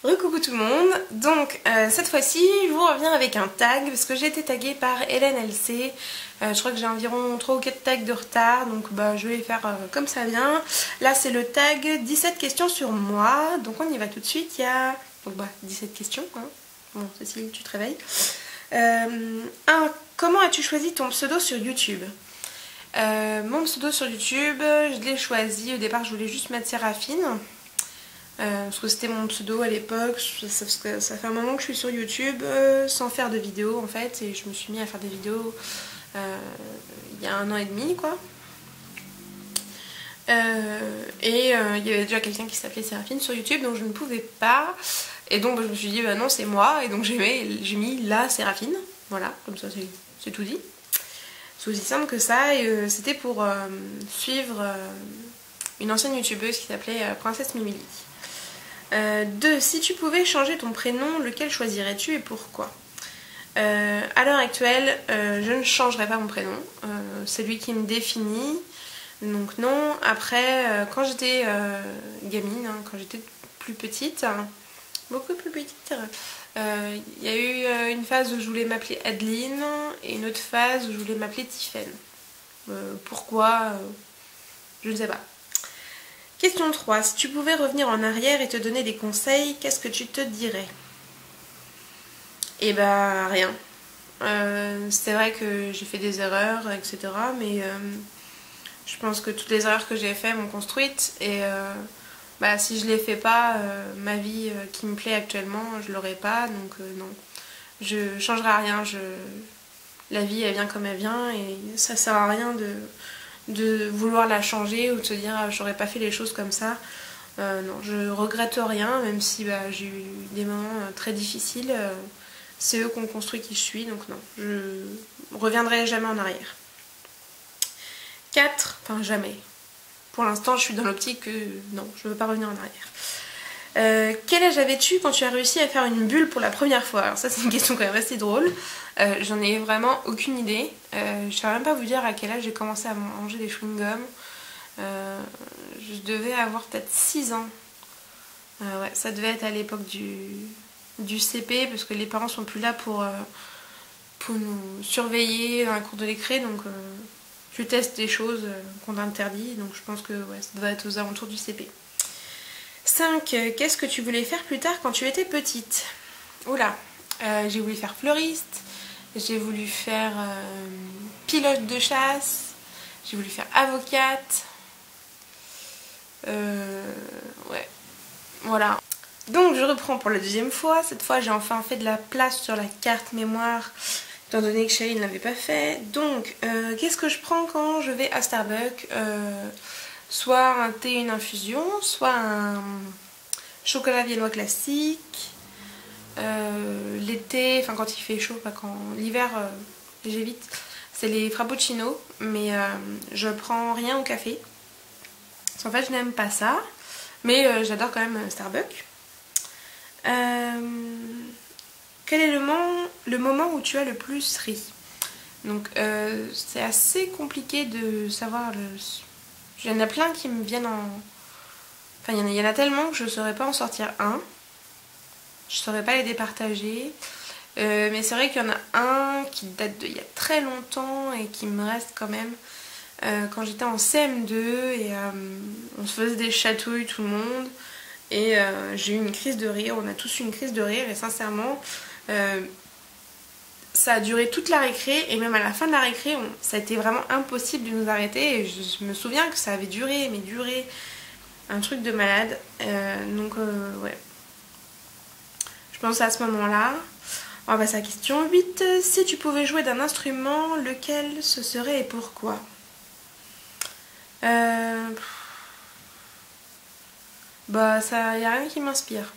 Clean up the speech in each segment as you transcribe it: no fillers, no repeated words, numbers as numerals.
Recoucou tout le monde, donc cette fois-ci je vous reviens avec un tag parce que j'ai été taguée par Hélène LC. Je crois que j'ai environ 3 ou 4 tags de retard, donc je vais les faire comme ça vient. Là c'est le tag 17 questions sur moi, donc on y va tout de suite. Il y a 17 questions, hein. Bon Cécile tu te réveilles. 1. Comment as-tu choisi ton pseudo sur YouTube? Mon pseudo sur YouTube, je l'ai choisi, au départ je voulais juste mettre Séraphine. Parce que c'était mon pseudo à l'époque, ça fait un moment que je suis sur YouTube sans faire de vidéos en fait, et je me suis mis à faire des vidéos il y a 1 an et demi quoi. Il y avait déjà quelqu'un qui s'appelait Séraphine sur YouTube, donc je ne pouvais pas, et donc je me suis dit bah non c'est moi, et donc j'ai mis la Séraphine, voilà, comme ça c'est tout dit. C'est aussi simple que ça, et c'était pour suivre une ancienne youtubeuse qui s'appelait Princesse Mimili. 2. Si tu pouvais changer ton prénom, lequel choisirais-tu et pourquoi? À l'heure actuelle, je ne changerai pas mon prénom. C'est lui qui me définit. Donc non. Après, quand j'étais gamine, hein, quand j'étais plus petite, beaucoup plus petite, il y a eu une phase où je voulais m'appeler Adeline et une autre phase où je voulais m'appeler Tiffaine. Pourquoi je ne sais pas. Question 3. Si tu pouvais revenir en arrière et te donner des conseils, qu'est-ce que tu te dirais? Eh bah rien. C'est vrai que j'ai fait des erreurs, etc. Mais je pense que toutes les erreurs que j'ai faites m'ont construite. Et si je les fais pas, ma vie qui me plaît actuellement, je l'aurais pas. Donc non. Je changerai à rien. La vie, elle vient comme elle vient. Et ça sert à rien de vouloir la changer ou de se dire j'aurais pas fait les choses comme ça. Non, je regrette rien, même si j'ai eu des moments très difficiles. C'est eux qui ont construit qui je suis, donc non, je reviendrai jamais en arrière. 4, enfin jamais. Pour l'instant, je suis dans l'optique que non, je veux pas revenir en arrière. Quel âge avais-tu quand tu as réussi à faire une bulle pour la première fois? Alors ça c'est une question quand même assez drôle. J'en ai vraiment aucune idée. Je ne saurais même pas vous dire à quel âge j'ai commencé à manger des chewing-gums. Je devais avoir peut-être 6 ans. Ouais, ça devait être à l'époque du CP, parce que les parents sont plus là pour nous surveiller dans la cour de récré, donc je teste des choses qu'on interdit, donc je pense que ouais, ça doit être aux alentours du CP. 5. Qu'est-ce que tu voulais faire plus tard quand tu étais petite? Oula, j'ai voulu faire fleuriste, j'ai voulu faire pilote de chasse, j'ai voulu faire avocate. Ouais, voilà. Donc je reprends pour la deuxième fois. Cette fois j'ai enfin fait de la place sur la carte mémoire, étant donné que Chérie ne l'avait pas fait. Donc qu'est-ce que je prends quand je vais à Starbucks? Soit un thé, une infusion, soit un chocolat viennois classique. L'été, enfin quand il fait chaud, pas quand l'hiver j'évite, c'est les frappuccinos, mais je prends rien au café. Parce qu'en fait je n'aime pas ça, mais j'adore quand même Starbucks. Quel est le moment où tu as le plus ri? Donc c'est assez compliqué de savoir. Il y en a plein qui me viennent en... Enfin il y en a tellement que je ne saurais pas en sortir un. Je ne saurais pas les départager. Mais c'est vrai qu'il y en a un qui date d'il y a très longtemps et qui me reste quand même. Quand j'étais en CM2 et on se faisait des chatouilles tout le monde. Et j'ai eu une crise de rire, on a tous eu une crise de rire, et sincèrement ça a duré toute la récré, et même à la fin de la récré ça a été vraiment impossible de nous arrêter, et je me souviens que ça avait duré, mais duré un truc de malade. Donc ouais, je pense à ce moment là. On va passer à la question 8. Si tu pouvais jouer d'un instrument, lequel ce serait et pourquoi? Ça, y a rien qui m'inspire.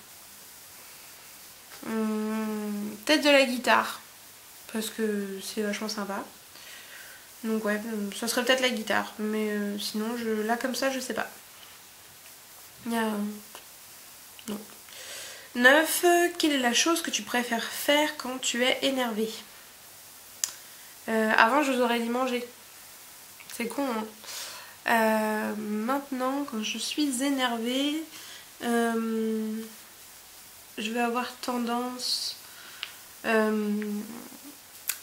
Peut-être de la guitare, parce que c'est vachement sympa. Donc ouais, ça serait peut-être la guitare, mais sinon là comme ça je sais pas. Non. 9. Quelle est la chose que tu préfères faire quand tu es énervé? Avant je vous aurais dit manger. C'est con hein. Maintenant quand je suis énervée, je vais avoir tendance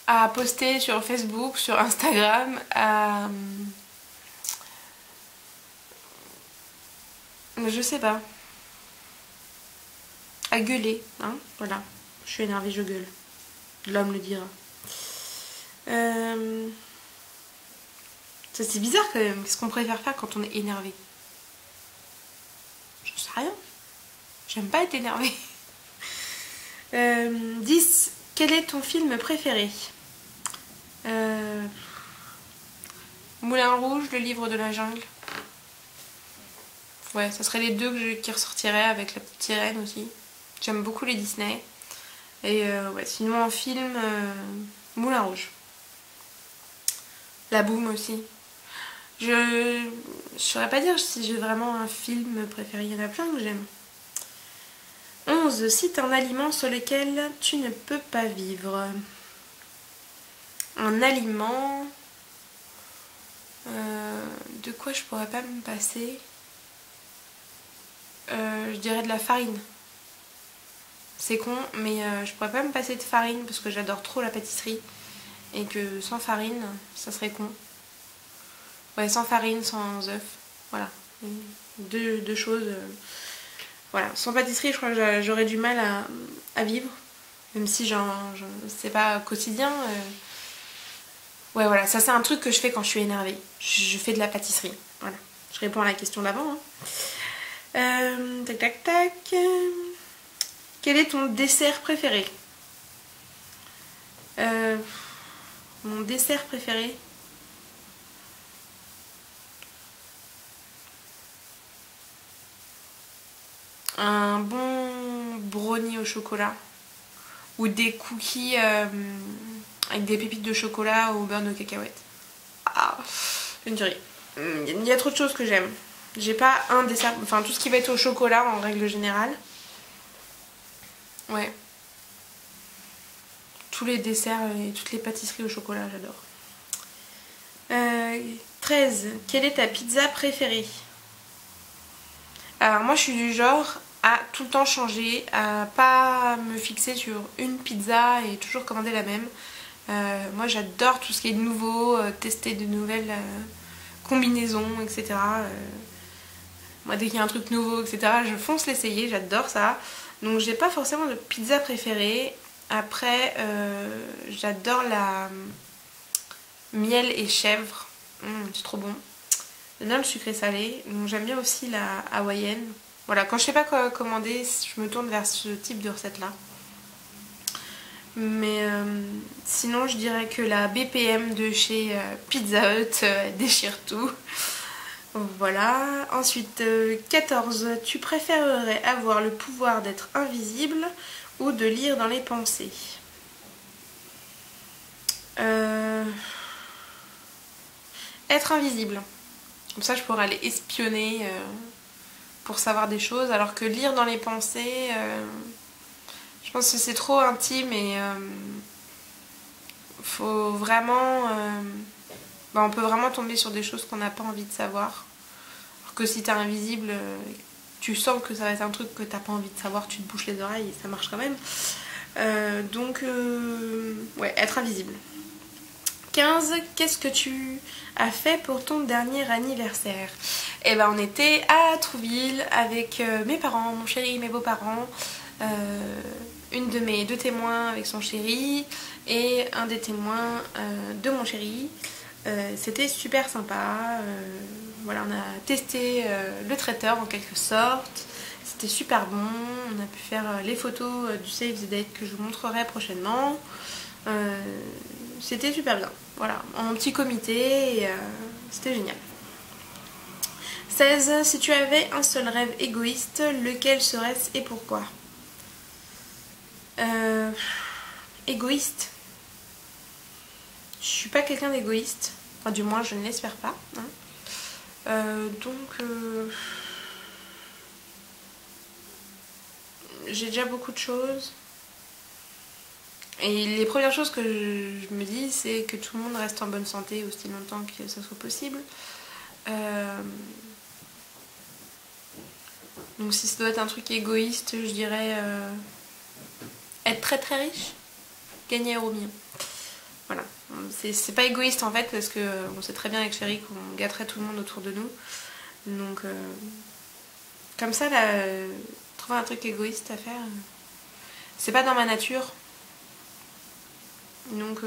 à poster sur Facebook, sur Instagram, je sais pas, à gueuler, hein, voilà. Je suis énervée, je gueule. L'homme le dira. Ça c'est bizarre quand même. Qu'est-ce qu'on préfère faire quand on est énervé? Je sais rien. J'aime pas être énervée. 10. Quel est ton film préféré? Moulin Rouge, Le Livre de la Jungle. Ouais, ça serait les deux qui ressortiraient avec La Petite Sirène aussi. J'aime beaucoup les Disney. Et ouais, sinon en film, Moulin Rouge. La Boum aussi. Je saurais pas dire si j'ai vraiment un film préféré, il y en a plein que j'aime. 11. Cite un aliment sur lequel tu ne peux pas vivre. Un aliment... de quoi je pourrais pas me passer? Je dirais de la farine. C'est con, mais je pourrais pas me passer de farine parce que j'adore trop la pâtisserie. Et que sans farine, ça serait con. Ouais, sans farine, sans œufs. Voilà. Deux choses. Voilà. Sans pâtisserie, je crois que j'aurais du mal à vivre. Même si c'est pas quotidien. Ouais, voilà. Ça, c'est un truc que je fais quand je suis énervée. Je fais de la pâtisserie. Voilà. Je réponds à la question d'avant. Hein. Tac, tac, tac. Quel est ton dessert préféré? Mon dessert préféré? Un bon brownie au chocolat. Ou des cookies avec des pépites de chocolat au beurre de cacahuète. Ah, une tuerie. Il y a trop de choses que j'aime. J'ai pas un dessert, enfin tout ce qui va être au chocolat en règle générale. Ouais. Tous les desserts et toutes les pâtisseries au chocolat, j'adore. 13. Quelle est ta pizza préférée? Alors moi je suis du genre à tout le temps changer, à pas me fixer sur une pizza et toujours commander la même. Moi j'adore tout ce qui est nouveau, tester de nouvelles combinaisons, etc. Moi dès qu'il y a un truc nouveau, etc. je fonce l'essayer, j'adore ça. Donc j'ai pas forcément de pizza préférée. Après j'adore la miel et chèvre, c'est trop bon. J'aime bien le sucré salé, donc j'aime bien aussi la hawaïenne. Voilà, quand je sais pas quoi commander, je me tourne vers ce type de recette là. Mais sinon je dirais que la BPM de chez Pizza Hut déchire tout. Voilà. Ensuite 14. Tu préférerais avoir le pouvoir d'être invisible ou de lire dans les pensées? Être invisible. Comme ça je pourrais aller espionner pour savoir des choses, alors que lire dans les pensées, je pense que c'est trop intime et faut vraiment... on peut vraiment tomber sur des choses qu'on n'a pas envie de savoir. Alors que si t'es invisible, tu sens que ça va être un truc que t'as pas envie de savoir, tu te bouches les oreilles et ça marche quand même. Donc, ouais, être invisible. 15. Qu'est-ce que tu as fait pour ton dernier anniversaire? Et ben on était à Trouville avec mes parents, mon chéri et mes beaux-parents, une de mes deux témoins avec son chéri et un des témoins de mon chéri. C'était super sympa. Voilà, on a testé le traiteur en quelque sorte. C'était super bon. On a pu faire les photos du Save the Date que je vous montrerai prochainement. C'était super bien. Voilà, en petit comité, et, c'était génial. 16. Si tu avais un seul rêve égoïste, lequel serait-ce et pourquoi? Égoïste. Je suis pas quelqu'un d'égoïste. Enfin, du moins, je ne l'espère pas. Hein. J'ai déjà beaucoup de choses. Et les premières choses que je me dis, c'est que tout le monde reste en bonne santé aussi longtemps que ça soit possible. Donc si ça doit être un truc égoïste, je dirais être très très riche, gagner euro million. Voilà, c'est pas égoïste en fait parce que on sait très bien avec Chéri qu'on gâterait tout le monde autour de nous. Donc comme ça là, trouver un truc égoïste à faire, c'est pas dans ma nature. Donc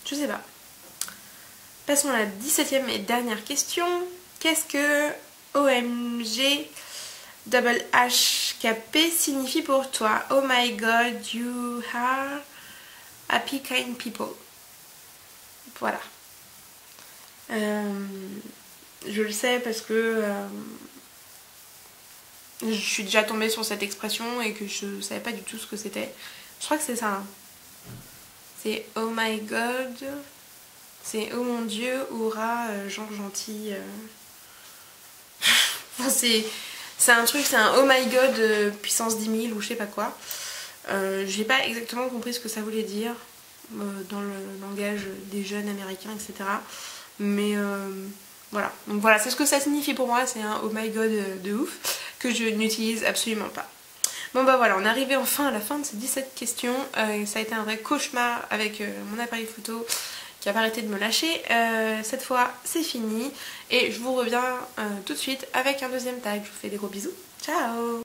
je sais pas. Passons à la 17e et dernière question. Qu'est-ce que OMG double HKP signifie pour toi? Oh my god, you are happy kind people. Voilà. Je le sais parce que je suis déjà tombée sur cette expression et que je savais pas du tout ce que c'était. Je crois que c'est ça. Hein. C'est oh my god. C'est oh mon dieu, aura, gens gentils. Enfin, c'est un truc, c'est un oh my god puissance 10 000 ou je sais pas quoi. J'ai pas exactement compris ce que ça voulait dire dans le langage des jeunes américains, etc. Mais voilà. Donc voilà, c'est ce que ça signifie pour moi. C'est un oh my god de ouf que je n'utilise absolument pas. Bon bah voilà, on est arrivé enfin à la fin de ces 17 questions. Ça a été un vrai cauchemar avec mon appareil photo qui a pas arrêté de me lâcher. Cette fois c'est fini et je vous reviens tout de suite avec un deuxième tag. Je vous fais des gros bisous. Ciao!